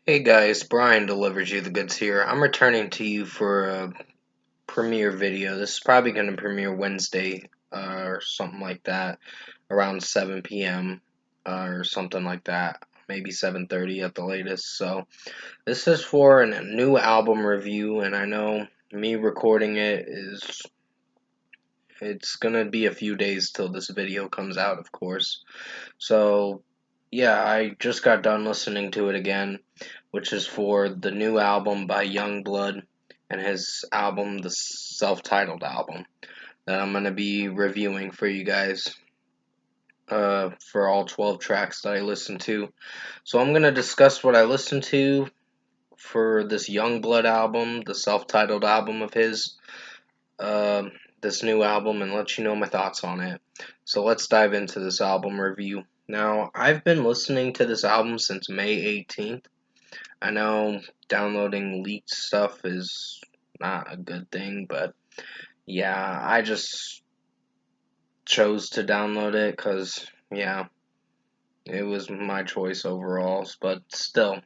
Hey guys, Brian delivers you the goods here. I'm returning to you for a premiere video. This is probably going to premiere Wednesday or something like that, around 7 p.m. Or something like that, maybe 7:30 at the latest. So this is for a new album review, and I know me recording it's gonna be a few days till this video comes out, of course. So yeah, I just got done listening to it again, which is for the new album by Yungblud and his album, the self-titled album, that I'm gonna be reviewing for you guys. For all 12 tracks that I listened to. So I'm gonna discuss what I listened to for this Yungblud album, the self-titled album of his, uh, this new album, and let you know my thoughts on it. So let's dive into this album review. Now, I've been listening to this album since May 18th. I know downloading leaked stuff is not a good thing, but yeah, I just chose to download it because, yeah, it was my choice overall. But still,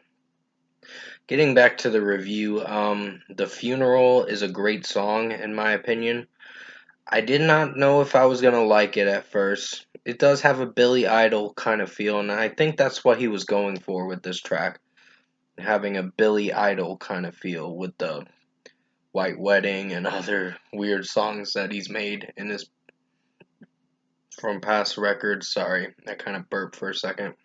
getting back to the review, The Funeral is a great song, in my opinion. I did not know if I was gonna like it at first. It does have a Billy Idol kind of feel, and I think that's what he was going for with this track, having a Billy Idol kind of feel with the White Wedding and other weird songs that he's made in his from past records. Sorry, I kind of burped for a second.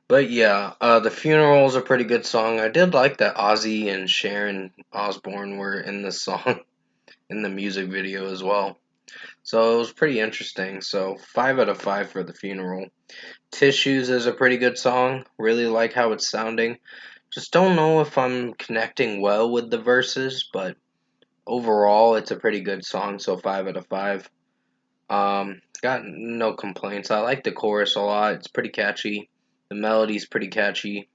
But yeah, The Funeral is a pretty good song. I did like that Ozzy and Sharon Osbourne were in the song, in the music video as well. So it was pretty interesting. So 5 out of 5 for The Funeral. Tissues is a pretty good song. Really like how it's sounding. Just don't know if I'm connecting well with the verses, but overall it's a pretty good song. So 5 out of 5. Got no complaints. I like the chorus a lot. It's pretty catchy. The melody's pretty catchy,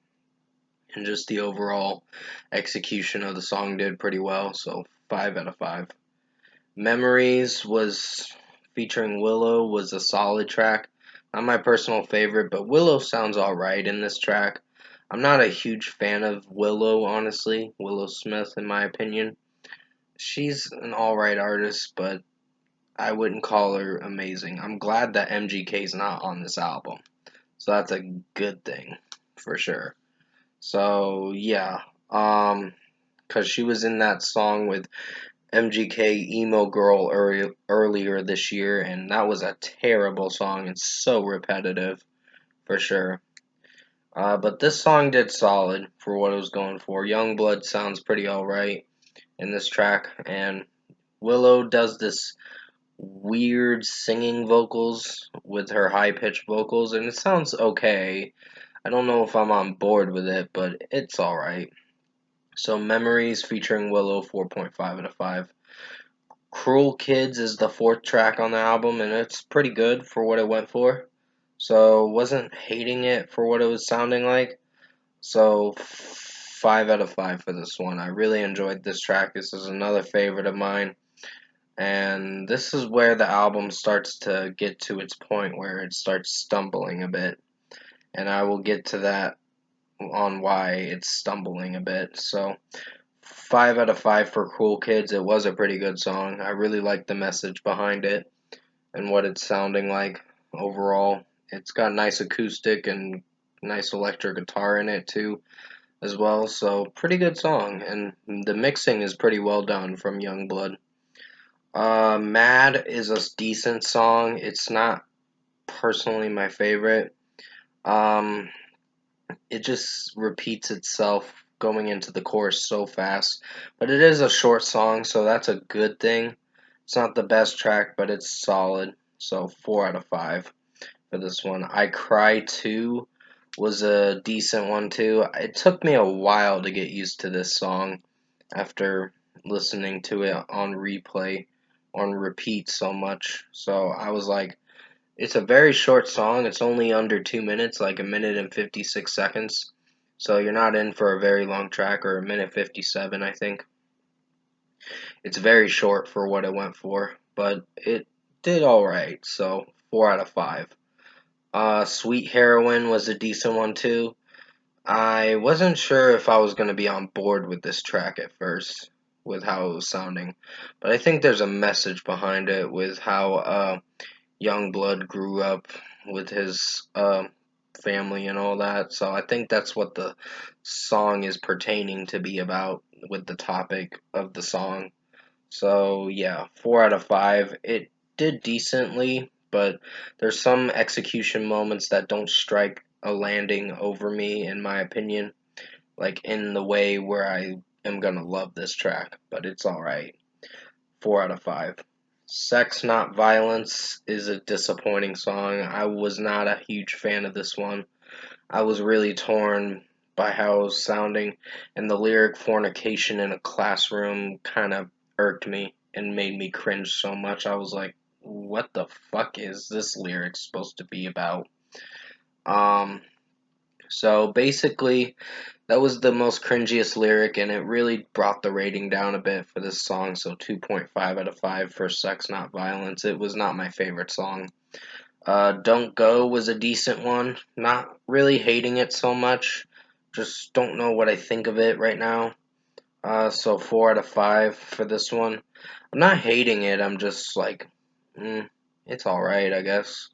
and just the overall execution of the song did pretty well. So 5 out of 5. Memories was featuring Willow was a solid track. Not my personal favorite, but Willow sounds alright in this track. I'm not a huge fan of Willow, honestly. Willow Smith, in my opinion. She's an alright artist, but I wouldn't call her amazing. I'm glad that MGK's not on this album. So that's a good thing, for sure. So, yeah. Because she was in that song with MGK Emo Girl earlier this year, and that was a terrible song. It's so repetitive, for sure. But this song did solid for what it was going for. Youngblood sounds pretty alright in this track, and Willow does this weird singing vocals with her high pitched vocals, and it sounds okay. I don't know if I'm on board with it, but it's alright. So, Memories featuring Willow, 4.5 out of 5. Cruel Kids is the fourth track on the album, and it's pretty good for what it went for. So, wasn't hating it for what it was sounding like. So, 5 out of 5 for this one. I really enjoyed this track. This is another favorite of mine. And this is where the album starts to get to its point where it starts stumbling a bit. And I will get to that on why it's stumbling a bit. So, 5 out of 5 for Cool Kids. It was a pretty good song. I really like the message behind it and what it's sounding like overall. It's got nice acoustic and nice electric guitar in it too, as well. So, pretty good song. And the mixing is pretty well done from Youngblood. Mad is a decent song. It's not personally my favorite. Um, it just repeats itself going into the chorus so fast. But it is a short song, so that's a good thing. It's not the best track, but it's solid. So 4 out of 5 for this one. I Cry Too was a decent one too. It took me a while to get used to this song after listening to it on replay, on repeat so much. So I was like, it's a very short song. It's only under 2 minutes, like a minute and 56 seconds. So you're not in for a very long track, or a minute 57, I think. It's very short for what it went for, but it did alright. So 4 out of 5. Sweet Heroine was a decent one too. I wasn't sure if I was going to be on board with this track at first, with how it was sounding, but I think there's a message behind it with how Yungblud grew up with his family and all that. So I think that's what the song is pertaining to be about with the topic of the song. So yeah, 4 out of 5. It did decently, but there's some execution moments that don't strike a landing over me, in my opinion, like in the way where I am gonna love this track. But it's all right. 4 out of 5. Sex Not Violence is a disappointing song. I was not a huge fan of this one. I was really torn by how it was sounding, and the lyric fornication in a classroom kind of irked me and made me cringe so much. I was like, what the fuck is this lyric supposed to be about? Um, so basically, that was the most cringiest lyric, and it really brought the rating down a bit for this song. So 2.5 out of 5 for Sex Not Violence. It was not my favorite song. Don't Go was a decent one. Not really hating it so much. Just don't know what I think of it right now. So 4 out of 5 for this one. I'm not hating it. I'm just like, it's alright, I guess.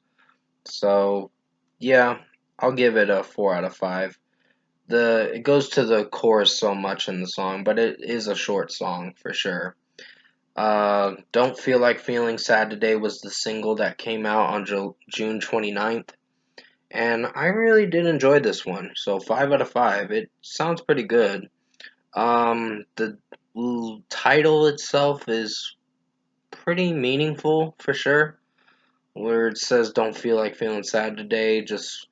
So, yeah, I'll give it a 4 out of 5. It goes to the chorus so much in the song, but it is a short song for sure. Don't Feel Like Feeling Sad Today was the single that came out on June 29th, and I really did enjoy this one. So 5 out of 5. It sounds pretty good. The title itself is pretty meaningful for sure. Where it says "Don't feel like feeling sad today," just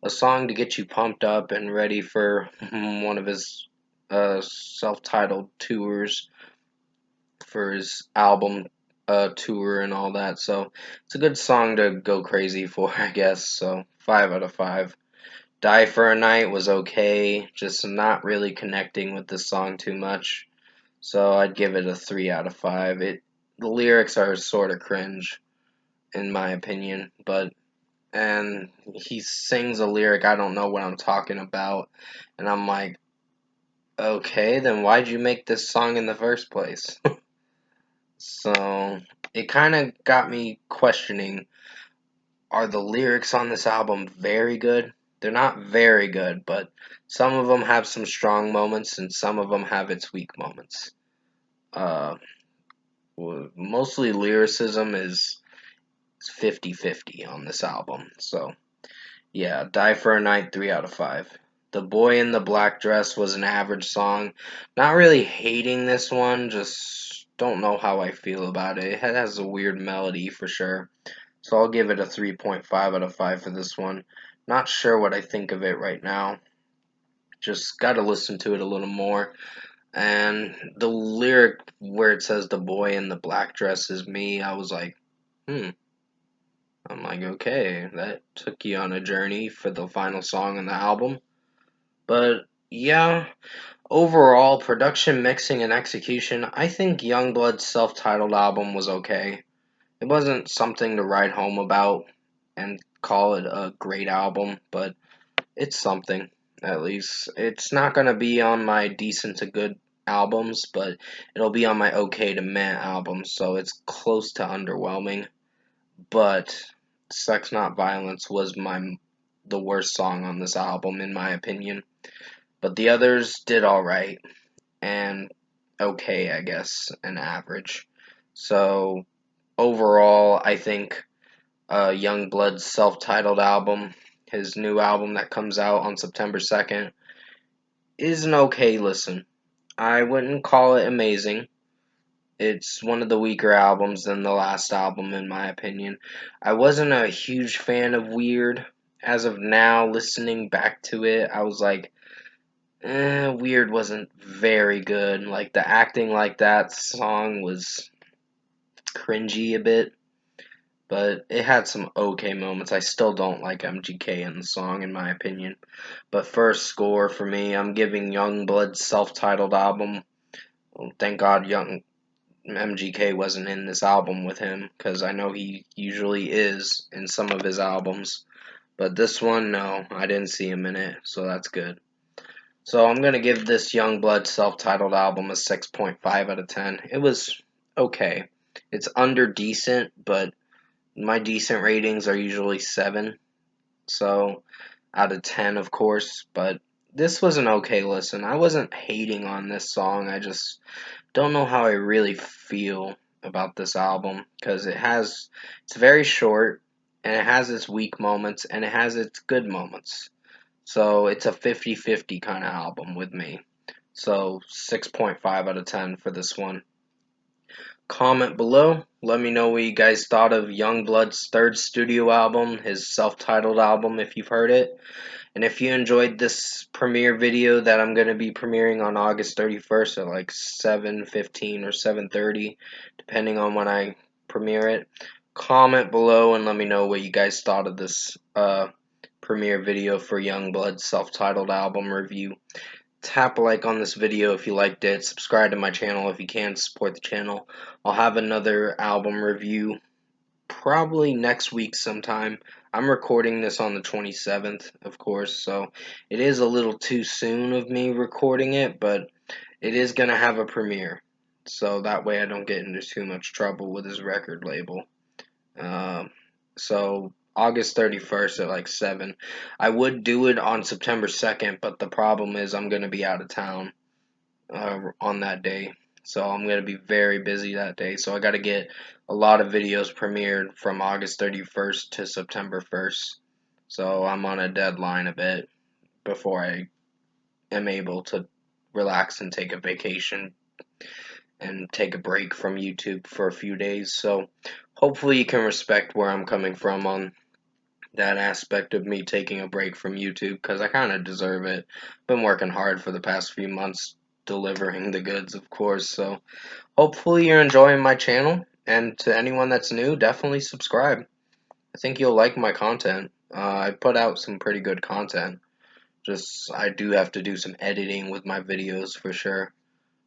a song to get you pumped up and ready for one of his self-titled tours for his album tour and all that. So it's a good song to go crazy for, I guess. So 5 out of 5. Die for a Night was okay, just not really connecting with the song too much. So I'd give it a 3 out of 5. The lyrics are sort of cringe in my opinion, but and he sings a lyric I don't know what I'm talking about, and I'm like, okay, then why'd you make this song in the first place? So it kind of got me questioning, are the lyrics on this album very good? They're not very good, but some of them have some strong moments and some of them have its weak moments. Uh, Mostly lyricism is 50-50 on this album. So, yeah, Die for a Night, 3 out of 5. The Boy in the Black Dress was an average song. Not really hating this one, just don't know how I feel about it. It has a weird melody for sure. So I'll give it a 3.5 out of 5 for this one. Not sure what I think of it right now. Just got to listen to it a little more. And the lyric where it says the boy in the black dress is me, I was like, hmm. I'm like, okay, that took you on a journey for the final song on the album. But yeah, overall, production, mixing, and execution, I think Youngblood's self titled album was okay. It wasn't something to write home about and call it a great album, but it's something, at least. It's not going to be on my decent to good albums, but it'll be on my okay to meh albums, so it's close to underwhelming. But Sex Not Violence was the worst song on this album in my opinion. But the others did alright and okay, I guess, and average. So overall, I think Youngblood's self-titled album, his new album that comes out on September 2nd, is an okay listen. I wouldn't call it amazing. It's one of the weaker albums than the last album, in my opinion. I wasn't a huge fan of Weird. As of now, listening back to it, I was like, Weird wasn't very good. Like, the acting like that song was cringy a bit, but it had some okay moments. I still don't like MGK in the song, in my opinion. But first score for me, I'm giving Youngblood's self-titled album. Well, thank God MGK wasn't in this album with him, because I know he usually is in some of his albums. But this one, no, I didn't see him in it, so that's good. So I'm gonna give this Yungblud self-titled album a 6.5 out of 10. It was okay. It's under decent, but my decent ratings are usually 7. So out of 10, of course, but this was an okay listen. I wasn't hating on this song. I just don't know how I really feel about this album because it's very short and it has its weak moments and it has its good moments. So it's a 50-50 kind of album with me. So 6.5 out of 10 for this one. Comment below. Let me know what you guys thought of Yungblud's third studio album, his self-titled album if you've heard it. And if you enjoyed this premiere video that I'm going to be premiering on August 31st at like 7:15 or 7:30, depending on when I premiere it, comment below and let me know what you guys thought of this premiere video for Yungblud's self-titled album review. Tap a like on this video if you liked it. Subscribe to my channel if you can. Support the channel. I'll have another album review probably next week sometime. I'm recording this on the 27th, of course, so it is a little too soon of me recording it, but it is going to have a premiere. So that way I don't get into too much trouble with his record label. Um, so August 31st at like 7. I would do it on September 2nd, but the problem is I'm going to be out of town on that day. So I'm going to be very busy that day. So I got to get a lot of videos premiered from August 31st to September 1st. So I'm on a deadline a bit before I am able to relax and take a vacation and take a break from YouTube for a few days. So hopefully you can respect where I'm coming from on that aspect of me taking a break from YouTube because I kind of deserve it. Been working hard for the past few months delivering the goods, of course. So hopefully you're enjoying my channel. And to anyone that's new, definitely subscribe. I think you'll like my content. I put out some pretty good content. Just I do have to do some editing with my videos for sure.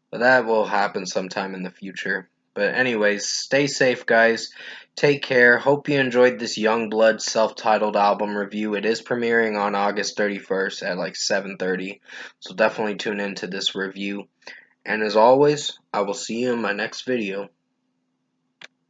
But that will happen sometime in the future. But anyways, stay safe, guys. Take care. Hope you enjoyed this Yungblud self-titled album review. It is premiering on August 31st at like 7:30. So definitely tune into this review. And as always, I will see you in my next video.